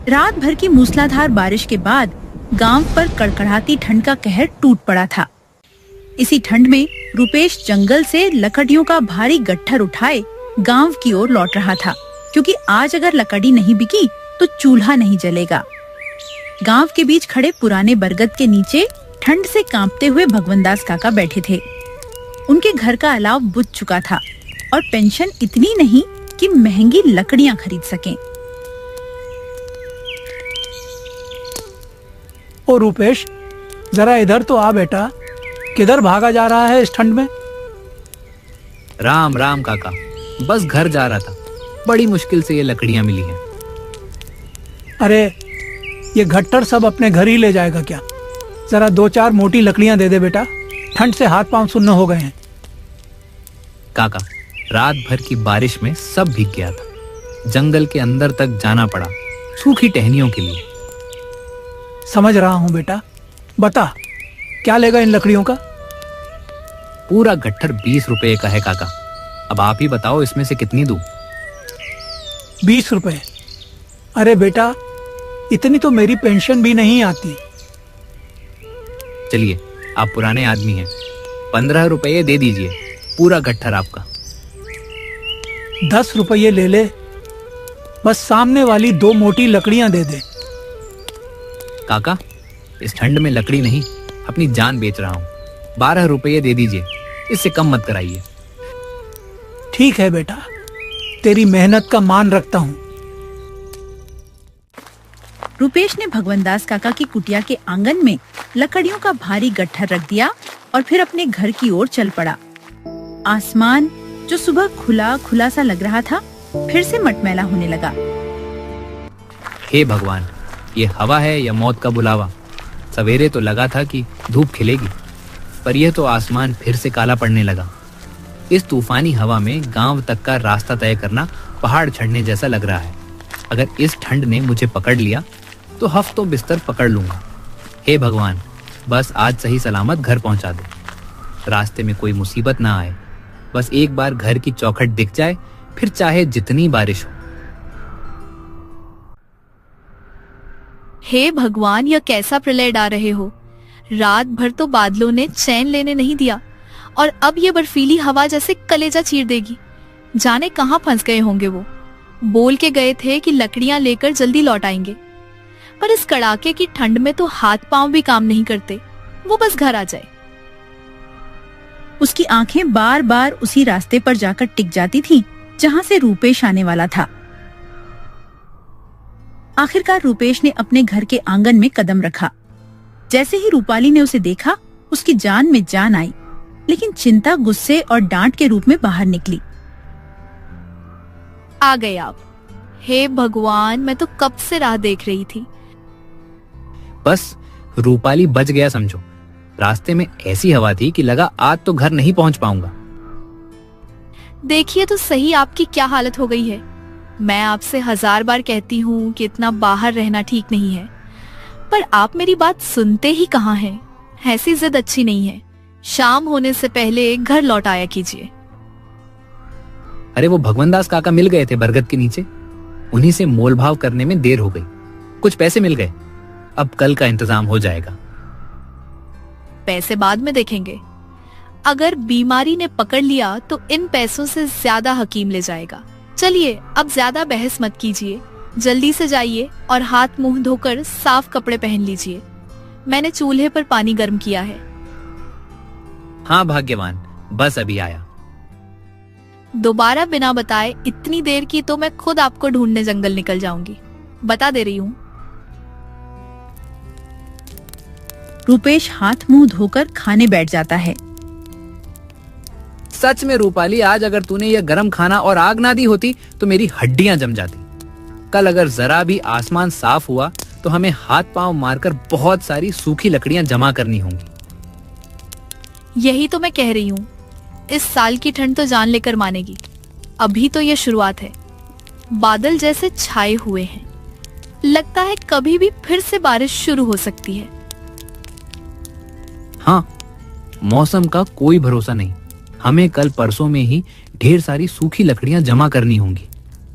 रात भर की मूसलाधार बारिश के बाद गांव पर कड़कड़ाती ठंड का कहर टूट पड़ा था। इसी ठंड में रूपेश जंगल से लकड़ियों का भारी गट्ठर उठाए गांव की ओर लौट रहा था, क्योंकि आज अगर लकड़ी नहीं बिकी तो चूल्हा नहीं जलेगा। गांव के बीच खड़े पुराने बरगद के नीचे ठंड से कांपते हुए भगवनदास काका बैठे थे। उनके घर का अलाव बुझ चुका था और पेंशन इतनी नहीं कि महंगी लकड़ियां खरीद सकें। ओ रूपेश, जरा इधर तो आ बेटा, किधर भागा जा रहा है इस ठंड में? राम राम काका, बस घर जा रहा था, बड़ी मुश्किल से ये लकड़ियां मिली हैं। अरे ये गट्ठर सब अपने घर ही ले जाएगा क्या? जरा 2-4 मोटी लकड़ियां दे दे बेटा, ठंड से हाथ पांव सुन्न हो गए हैं। काका, रात भर की बारिश में सब भीग गया था, जंगल के अंदर तक जाना पड़ा सूखी टहनियों के लिए। समझ रहा हूँ बेटा, बता क्या लेगा इन लकड़ियों का? पूरा गट्ठर 20 रुपए का है काका, अब आप ही बताओ इसमें से कितनी दूं? 20 रुपए? अरे बेटा, इतनी तो मेरी पेंशन भी नहीं आती। चलिए, आप पुराने आदमी हैं, 15 रुपये दे दीजिए, पूरा गट्ठर आपका। 10 रुपये ले ले, बस सामने वाली 2 मोटी लकड़ियां दे दे। काका, इस ठंड में लकड़ी नहीं, अपनी जान बेच रहा हूँ, 12 रुपये दे दीजिए, इससे कम मत कराइए। ठीक है बेटा, तेरी मेहनत का मान रखता हूँ। रूपेश ने भगवनदास काका की कुटिया के आंगन में लकड़ियों का भारी गट्ठर रख दिया और फिर अपने घर की ओर चल पड़ा। आसमान जो सुबह खुला खुला सा लग रहा था, फिर से मटमैला होने लगा। हे भगवान, ये हवा है या मौत का बुलावा? सवेरे तो लगा था कि धूप खिलेगी, पर यह तो आसमान फिर से काला पड़ने लगा। इस तूफानी हवा में गांव तक का रास्ता तय करना पहाड़ चढ़ने जैसा लग रहा है। अगर इस ठंड ने मुझे पकड़ लिया तो हफ्तों बिस्तर पकड़ लूंगा। हे भगवान, बस आज सही सलामत घर पहुंचा दे, रास्ते में कोई मुसीबत ना आए, बस एक बार घर की चौखट दिख जाए, फिर चाहे जितनी बारिश हो। हे भगवान, यह कैसा प्रलय डा रहे हो? रात भर तो बादलों ने चैन लेने नहीं दिया और अब ये बर्फीली हवा जैसे कलेजा चीर देगी। जाने कहाँ फंस गए होंगे वो। बोल के गए थे कि लकड़ियां लेकर जल्दी लौट आएंगे, पर इस कड़ाके की ठंड में तो हाथ पांव भी काम नहीं करते, वो बस घर आ जाए। उसकी आंखें बार बार उसी रास्ते पर जाकर टिक जाती थीं, जहां से रूपेश आने वाला था। आखिरकार रूपेश ने अपने घर के आंगन में कदम रखा। जैसे ही रूपाली ने उसे देखा, उसकी जान में जान आई, लेकिन चिंता गुस्से और डांट के रूप में बाहर निकली। आ गए आप। हे भगवान, मैं तो कब से राह देख रही थी। बस रूपाली बच गया समझो। रास्ते में ऐसी हवा थी कि लगा आज तो घर नहीं पहुंच पाऊंगा। देखिए तो सही आपकी क्या हालत हो गई है। मैं आपसे 1000 बार कहती हूँ कि इतना बाहर रहना ठीक नहीं है, पर आप मेरी बात सुनते ही कहाँ हैं। ऐसी जिद अच्छी नहीं है। शाम होने से पहले घर लौट आया कीजिए। अरे वो भगवनदास काका मिल गए थे बरगद के नीचे, उन्हीं से मोल भाव करने में देर हो गई, कुछ पैसे मिल गए, अब कल का इंतजाम हो जाएगा। पैसे बाद में देखेंगे। अगर बीमारी ने पकड़ लिया तो इन पैसों से ज्यादा हकीम ले जाएगा। चलिए अब ज्यादा बहस मत कीजिए, जल्दी से जाइए और हाथ मुंह धोकर साफ कपड़े पहन लीजिए। मैंने चूल्हे पर पानी गर्म किया है। हाँ भाग्यवान, बस अभी आया। दोबारा बिना बताए इतनी देर की तो मैं खुद आपको ढूंढने जंगल निकल जाऊंगी, बता दे रही हूँ। रूपेश हाथ मुंह धोकर खाने बैठ जाता है। सच में रूपाली, आज अगर तूने यह गरम खाना और आग ना दी होती तो मेरी हड्डियां जम जाती। कल अगर जरा भी आसमान साफ हुआ तो हमें हाथ पांव मारकर बहुत सारी सूखी लकड़ियां जमा करनी होंगी। यही तो मैं कह रही हूँ, इस साल की ठंड तो जान लेकर मानेगी। अभी तो ये शुरुआत है। बादल जैसे छाए हुए हैं, लगता है कभी भी फिर से बारिश शुरू हो सकती है। हाँ, मौसम का कोई भरोसा नहीं। हमें कल परसों में ही ढेर सारी सूखी लकड़ियां जमा करनी होंगी।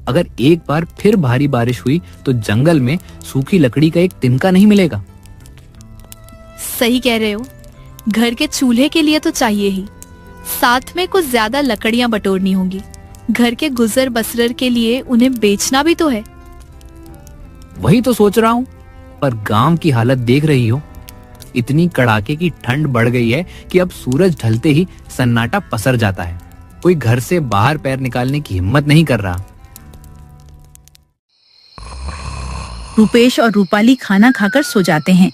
अगर एक बार फिर भारी बारिश हुई तो जंगल में सूखी लकड़ी का एक तिनका नहीं मिलेगा। सही कह रहे हो, घर के चूल्हे के लिए तो चाहिए ही, साथ में कुछ ज्यादा लकड़ियां बटोरनी होंगी। घर के गुजर बसर के लिए उन्हें बेचना भी तो है। वही तो सोच रहा हूँ, पर गांव की हालत देख रही हो, इतनी कड़ाके की ठंड बढ़ गई है कि अब सूरज ढलते ही सन्नाटा पसर जाता है। कोई घर से बाहर पैर निकालने की हिम्मत नहीं कर रहा। रुपेश और रूपाली खाना खाकर सो जाते हैं।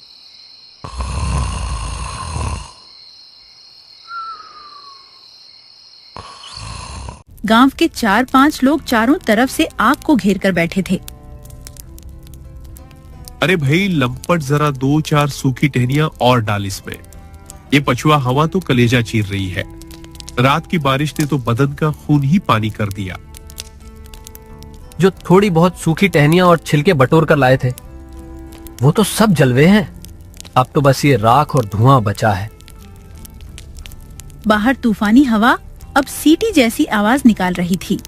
गांव के 4-5 लोग चारों तरफ से आग को घेर कर बैठे थे। अरे भाई लंपट, जरा 2-4 सूखी टहनियां और डाल इसमें। ये पछुआ हवा तो कलेजा चीर रही है। रात की बारिश ने तो बदन का खून ही पानी कर दिया। जो थोड़ी बहुत सूखी टहनियां और छिलके बटोर कर लाए थे वो तो सब जलवे हैं। अब तो बस ये राख और धुआं बचा है। बाहर तूफानी हवा अब सीटी जैसी आवाज निकाल रही थी।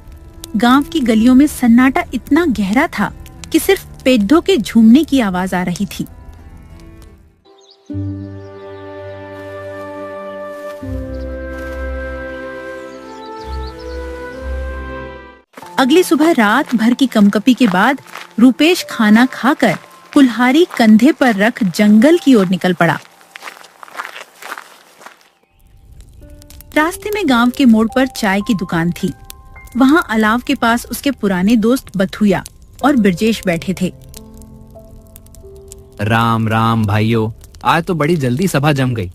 गांव की गलियों में सन्नाटा इतना गहरा था कि सिर्फ पेड्ढों के झूमने की आवाज आ रही थी। अगली सुबह रात भर की कंपकपी के बाद रुपेश खाना खाकर कुल्हाड़ी कंधे पर रख जंगल की ओर निकल पड़ा। रास्ते में गांव के मोड़ पर चाय की दुकान थी। वहां अलाव के पास उसके पुराने दोस्त बथुया और बिरजेश बैठे थे। राम राम भाइयों, आज तो बड़ी जल्दी सभा जम गई।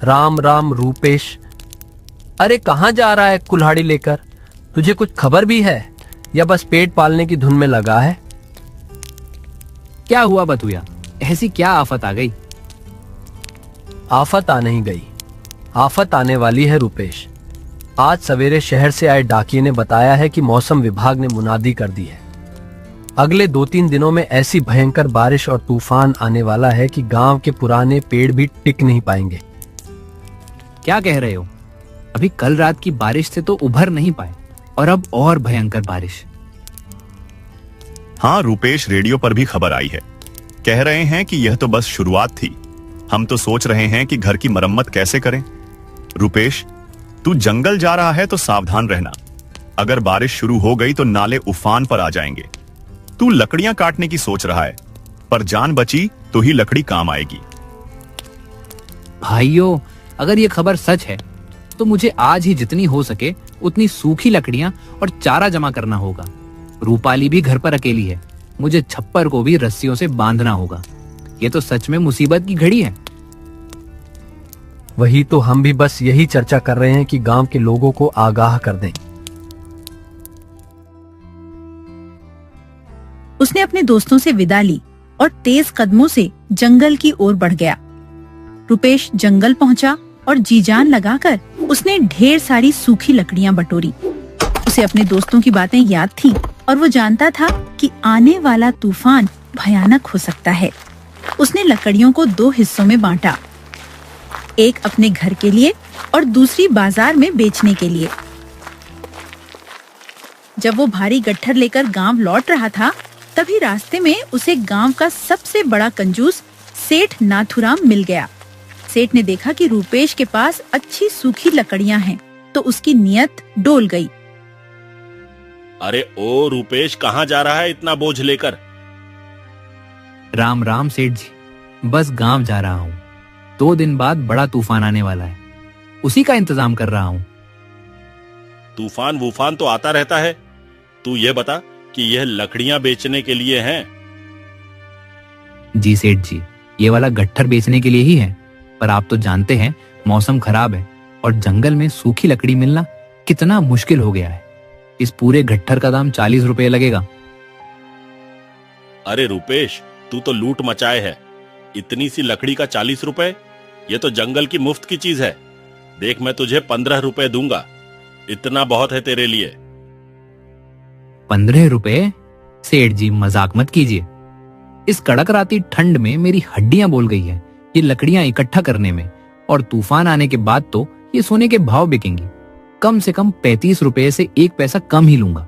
राम राम रूपेश। अरे कहाँ जा रहा है कुल्हाड़ी लेकर? तुझे कुछ खबर भी है या बस पेट पालने की धुन में लगा है? क्या हुआ बथुया, ऐसी क्या आफत आ गई? आफत आ नहीं गई, आफत आने वाली है रूपेश। आज सवेरे शहर से आए डाकिये ने बताया है कि मौसम विभाग ने मुनादी कर दी है। अगले 2-3 दिनों में ऐसी भयंकर बारिश और तूफान आने वाला है कि गांव के पुराने पेड़ भी टिक नहीं पाएंगे। क्या कह रहे हो? अभी कल रात की बारिश से तो उभर नहीं पाए और अब और भयंकर बारिश। हाँ रूपेश, रेडियो पर भी खबर आई है। कह रहे हैं कि यह तो बस शुरुआत थी। हम तो सोच रहे हैं कि घर की मरम्मत कैसे करें। रूपेश, तू जंगल जा रहा है तो सावधान रहना। अगर बारिश शुरू हो गई तो नाले उफान पर आ जाएंगे। तू लकड़ियां काटने की सोच रहा है, पर जान बची तो ही लकड़ी काम आएगी। भाइयों, अगर ये खबर सच है तो मुझे आज ही जितनी हो सके उतनी सूखी लकड़ियां और चारा जमा करना होगा। रूपाली भी घर पर अकेली है, मुझे छप्पर को भी रस्सियों से बांधना होगा। ये तो सच में मुसीबत की घड़ी है। वही तो हम भी बस यही चर्चा कर रहे हैं कि गांव के लोगों को आगाह कर दें। उसने अपने दोस्तों से विदा ली और तेज कदमों से जंगल की ओर बढ़ गया। रुपेश जंगल पहुंचा और जी जान लगाकर उसने ढेर सारी सूखी लकड़ियां बटोरी। उसे अपने दोस्तों की बातें याद थी और वो जानता था कि आने वाला तूफान भयानक हो सकता है। उसने लकड़ियों को 2 हिस्सों में बांटा, एक अपने घर के लिए और दूसरी बाजार में बेचने के लिए। जब वो भारी गट्ठर लेकर गांव लौट रहा था, तभी रास्ते में उसे गांव का सबसे बड़ा कंजूस सेठ नाथुराम मिल गया। सेठ ने देखा कि रुपेश के पास अच्छी सूखी लकड़ियां हैं, तो उसकी नियत डोल गई। अरे ओ रुपेश, कहाँ जा रहा है इतना बोझ लेकर? राम राम सेठ जी, बस गांव जा रहा हूँ। 2 दिन बाद बड़ा तूफान आने वाला है, उसी का इंतजाम कर रहा हूँ। तूफान वूफान तो आता रहता है। तू ये बता कि यह लकड़ियां बेचने के लिए हैं? जी सेठ जी, ये वाला गट्ठर बेचने के लिए ही है, पर आप तो जानते हैं मौसम खराब है और जंगल में सूखी लकड़ी मिलना कितना मुश्किल हो गया है। इस पूरे गट्ठर का दाम 40 रुपए लगेगा। अरे रुपेश, तू तो लूट मचाए है। इतनी सी लकड़ी का 40 रुपए? ये तो जंगल की मुफ्त की चीज है। देख, मैं तुझे 15 रुपए दूंगा। इतना बहुत है तेरे लिए। 15 रुपए? सेठ जी मजाक मत कीजिए। इस कड़कराती ठंड में मेरी हड्डियां बोल गई है ये लकड़ियां इकट्ठा करने में, और तूफान आने के बाद तो ये सोने के भाव बिकेंगी। कम से कम 35 रुपए से 1 पैसा कम ही लूंगा।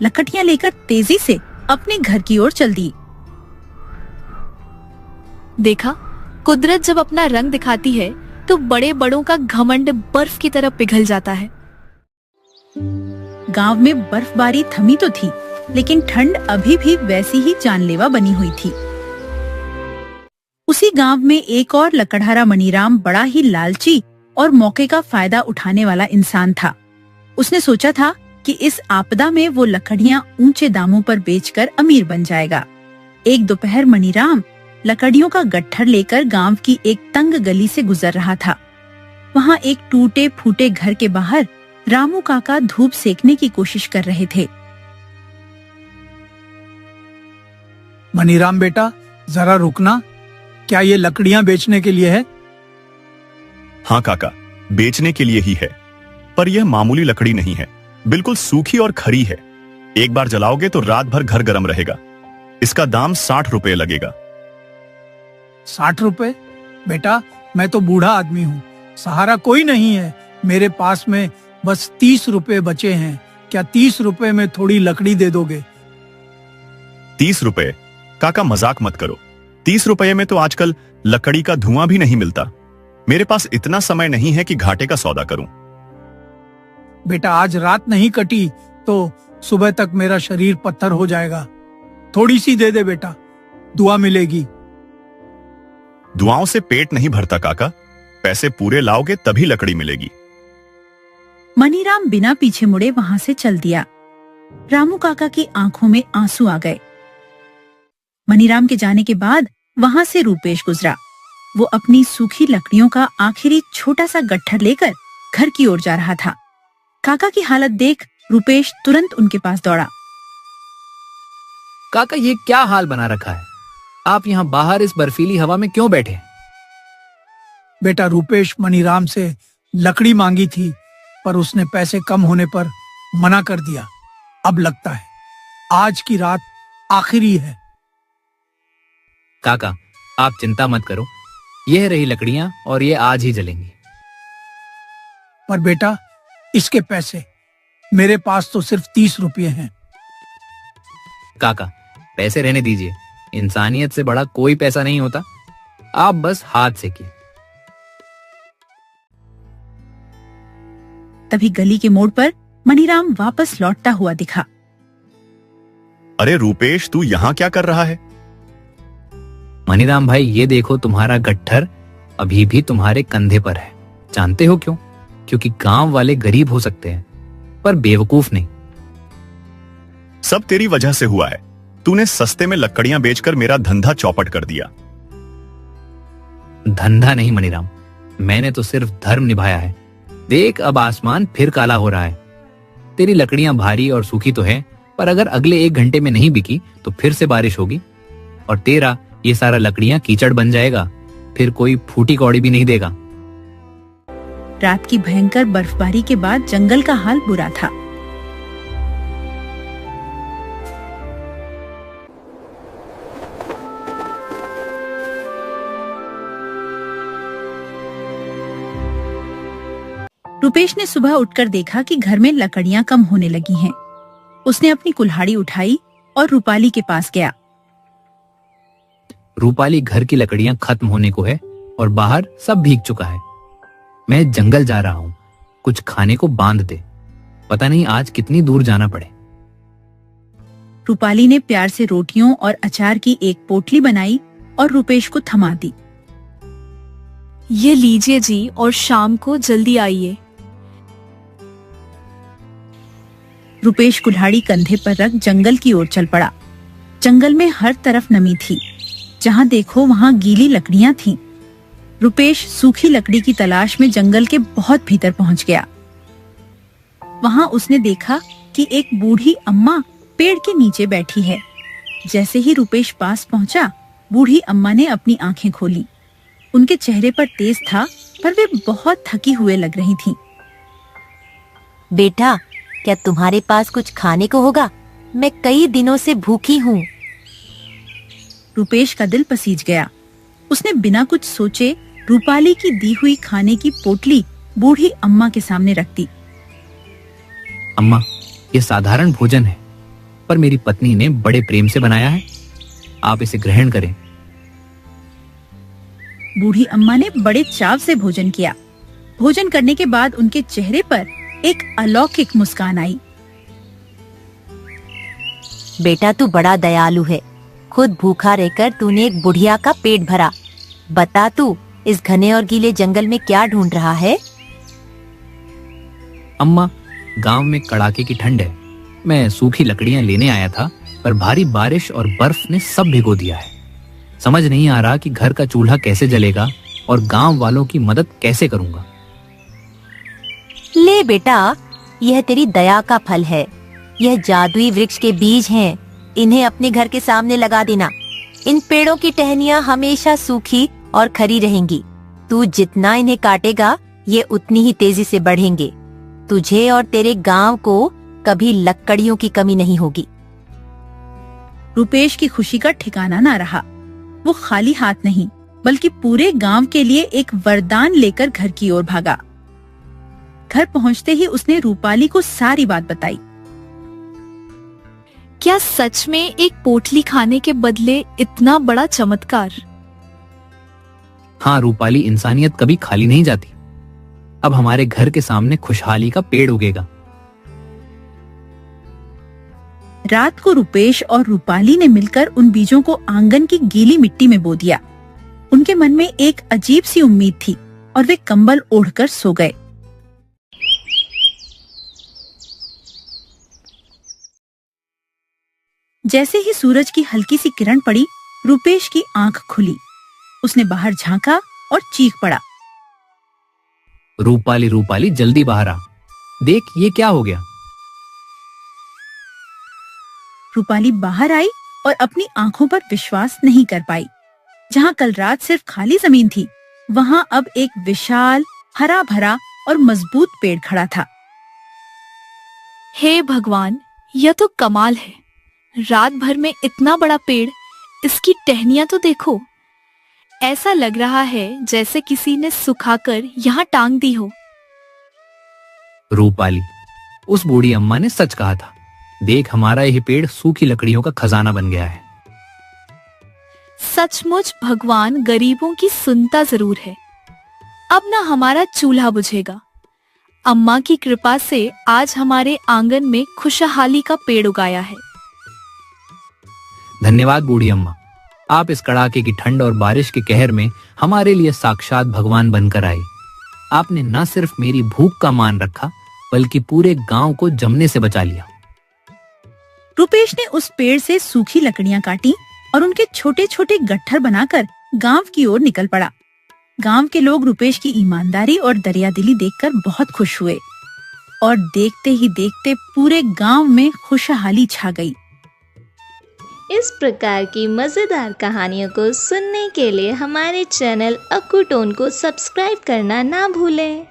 लकड़ियां लेकर तेजी से अपने घर की ओर चल दी। देखा, कुदरत जब अपना रंग दिखाती है तो बड़े बड़ों का घमंड बर्फ की तरह पिघल जाता है। गांव में बर्फबारी थमी तो थी, लेकिन ठंड अभी भी वैसी ही जानलेवा बनी हुई थी। उसी गांव में एक और लकड़हारा मनीराम बड़ा ही लालची और मौके का फायदा उठाने वाला इंसान था। उसने सोचा था कि इस आपदा में वो लकड़ियां ऊंचे दामों पर बेचकर अमीर बन जाएगा। एक दोपहर मनीराम लकड़ियों का गट्ठर लेकर गांव की एक तंग गली से गुजर रहा था। वहां एक टूटे फूटे घर के बाहर रामू काका धूप सेकने की कोशिश कर रहे थे। मनीराम बेटा, जरा रुकना। क्या ये लकड़ियां बेचने के लिए है? हाँ काका, बेचने के लिए ही है, पर यह मामूली लकड़ी नहीं है, बिल्कुल सूखी और खरी है। एक बार जलाओगे तो रात भर घर गर्म रहेगा। इसका दाम 60 रुपए लगेगा। 60 रुपए? बेटा, मैं तो बूढ़ा आदमी हूँ, सहारा कोई नहीं है। मेरे पास में बस 30 रुपए बचे हैं। क्या 30 रुपए में थोड़ी लकड़ी दे दोगे? 30 रुपए? काका मजाक मत करो। 30 रुपए में तो आजकल लकड़ी का धुआं भी नहीं मिलता। मेरे पास इतना समय नहीं है कि घाटे का सौदा करूं। बेटा, आज रात नहीं कटी तो सुबह तक मेरा शरीर पत्थर हो जाएगा। थोड़ी सी दे दे बेटा, दुआ मिलेगी। दुआओं से पेट नहीं भरता काका, पैसे पूरे लाओगे तभी लकड़ी मिलेगी। मनीराम बिना पीछे मुड़े वहां से चल दिया। रामू काका की आंखों में आंसू आ गए। मनीराम के जाने के बाद वहां से रूपेश गुजरा। वो अपनी सूखी लकड़ियों का आखिरी छोटा सा गट्ठर लेकर घर की ओर जा रहा था। काका की हालत देख रूपेश तुरंत उनके पास दौड़ा। काका, ये क्या हाल बना रखा है? आप यहाँ बाहर इस बर्फीली हवा में क्यों बैठे? बेटा, रूपेश मनीराम से लकड़ी मांगी थी, पर उसने पैसे कम होने पर मना कर दिया। अब लगता है आज की रात आखिरी है। काका, आप चिंता मत करो, यह रही लकड़ियां और ये आज ही जलेंगी। पर बेटा, इसके पैसे? मेरे पास तो सिर्फ 30 रुपये हैं। काका, पैसे रहने दीजिए, इंसानियत से बड़ा कोई पैसा नहीं होता। आप बस हाथ सेकिए। तभी गली के मोड़ पर मनीराम वापस लौटता हुआ दिखा। अरे रूपेश, तू यहाँ क्या कर रहा है? मनीराम भाई, ये देखो, तुम्हारा गट्ठर अभी भी तुम्हारे कंधे पर है। जानते हो क्यों? क्योंकि गांव वाले गरीब हो सकते हैं, पर बेवकूफ नहीं। सब तेरी वजह से हुआ है। तूने सस्ते में लकड़ियां बेचकर मेरा धंधा चौपट कर दिया। धंधा नहीं मनीराम, मैंने तो सिर्फ धर्म निभाया है। देख, अब आसमान फिर काला हो रहा है। तेरी लकड़ियां भारी और सूखी तो है, पर अगर अगले 1 घंटे में नहीं बिकी तो फिर से बारिश होगी और तेरा ये सारा लकड़ियां कीचड़ बन जाएगा। फिर कोई फूटी कौड़ी भी नहीं देगा। रात की भयंकर बर्फबारी के बाद जंगल का हाल बुरा था। रुपेश ने सुबह उठकर देखा कि घर में लकड़ियां कम होने लगी हैं। उसने अपनी कुल्हाड़ी उठाई और रूपाली के पास गया। रूपाली, घर की लकड़ियां खत्म होने को है और बाहर सब भीग चुका है। मैं जंगल जा रहा हूँ, कुछ खाने को बांध दे। पता नहीं आज कितनी दूर जाना पड़े। रूपाली ने प्यार से रोटियों और अचार की एक पोटली बनाई और रुपेश को थमा दी। ये लीजिए जी, और शाम को जल्दी आइए। रुपेश कुल्हाड़ी कंधे पर रख जंगल की ओर चल पड़ा। जंगल में हर तरफ नमी थी, जहाँ देखो वहाँ गीली लकड़ियां थीं। रुपेश सूखी लकड़ी की तलाश में जंगल के बहुत भीतर पहुंच गया। वहाँ उसने देखा कि एक बूढ़ी अम्मा पेड़ के नीचे बैठी है। जैसे ही रुपेश पास पहुंचा, बूढ़ी अम्मा ने अपनी आंखें खोली। उनके चेहरे पर तेज था, पर वे बहुत थकी हुए लग रही थीं। बेटा, क्या तुम्हारे पास कुछ खाने को होगा? मैं कई दिनों से भूखी हूँ। रुपेश का दिल पसीज गया। उसने बिना कुछ सोचे रूपाली की दी हुई खाने की पोटली बूढ़ी अम्मा के सामने रख दी। अम्मा, ये साधारण भोजन है, पर मेरी पत्नी ने बड़े प्रेम से बनाया है। आप इसे ग्रहण करें। बूढ़ी अम्मा ने बड़े चाव से भोजन किया। भोजन करने के बाद उनके चेहरे पर एक अलौकिक मुस्कान आई। बेटा तू बड़ा दयालु है, खुद भूखा रहकर तूने एक बुढ़िया का पेट भरा। बता तू इस घने और गीले जंगल में क्या ढूंढ रहा है? अम्मा, गांव में कड़ाके की ठंड है। मैं सूखी लकड़ियां लेने आया था, पर भारी बारिश और बर्फ ने सब भिगो दिया है। समझ नहीं आ रहा कि घर का चूल्हा कैसे जलेगा और गांव वालों की मदद कैसे करूंगा। ले बेटा, यह तेरी दया का फल है। यह जादुई वृक्ष के बीज हैं। इन्हें अपने घर के सामने लगा देना। इन पेड़ों की टहनियां हमेशा सूखी और खरी रहेंगी। तू जितना इन्हें काटेगा, ये उतनी ही तेजी से बढ़ेंगे। तुझे और तेरे गांव को कभी लकड़ियों की कमी नहीं होगी। रुपेश की खुशी का ठिकाना ना रहा। वो खाली हाथ नहीं, बल्कि पूरे गांव के लिए एक वरदान लेकर घर की ओर भागा। घर पहुंचते ही उसने रूपाली को सारी बात बताई। क्या सच में एक पोटली खाने के बदले इतना बड़ा चमत्कार? हाँ रूपाली, इंसानियत कभी खाली नहीं जाती। अब हमारे घर के सामने खुशहाली का पेड़ उगेगा। रात को रुपेश और रूपाली ने मिलकर उन बीजों को आंगन की गीली मिट्टी में बो दिया। उनके मन में एक अजीब सी उम्मीद थी और वे कंबल ओढ़कर सो गए। जैसे ही सूरज की हल्की सी किरण पड़ी, रुपेश की आंख खुली। उसने बाहर झांका और चीख पड़ा। रूपाली, रूपाली जल्दी बाहर आ। देख ये क्या हो गया। रूपाली बाहर आई और अपनी आंखों पर विश्वास नहीं कर पाई। जहां कल रात सिर्फ खाली जमीन थी, वहां अब एक विशाल, हरा भरा और मजबूत पेड़ खड़ा था। हे भगवान, यह तो कमाल है। रात भर में इतना बड़ा पेड़, इसकी टहनियां तो देखो। ऐसा लग रहा है जैसे किसी ने सुखाकर यहाँ टांग दी हो। रूपाली, उस बूढ़ी अम्मा ने सच कहा था। देख, हमारा यह पेड़ सूखी लकड़ियों का खजाना बन गया है। सचमुच भगवान गरीबों की सुनता जरूर है। अब ना हमारा चूल्हा बुझेगा। अम्मा की कृपा से आज हमारे आंगन में खुशहाली का पेड़ उगाया है। धन्यवाद बूढ़ी अम्मा। आप इस कड़ाके की ठंड और बारिश के कहर में हमारे लिए साक्षात भगवान बनकर आए। आपने न सिर्फ मेरी भूख का मान रखा, बल्कि पूरे गांव को जमने से बचा लिया। रुपेश ने उस पेड़ से सूखी लकड़ियां काटी और उनके छोटे छोटे गट्ठर बनाकर गांव की ओर निकल पड़ा। गांव के लोग रुपेश की ईमानदारी और दरियादिली देखकर बहुत खुश हुए और देखते ही देखते पूरे गांव में खुशहाली छा गई। इस प्रकार की मजेदार कहानियों को सुनने के लिए हमारे चैनल अक्कू टोन को सब्सक्राइब करना ना भूलें।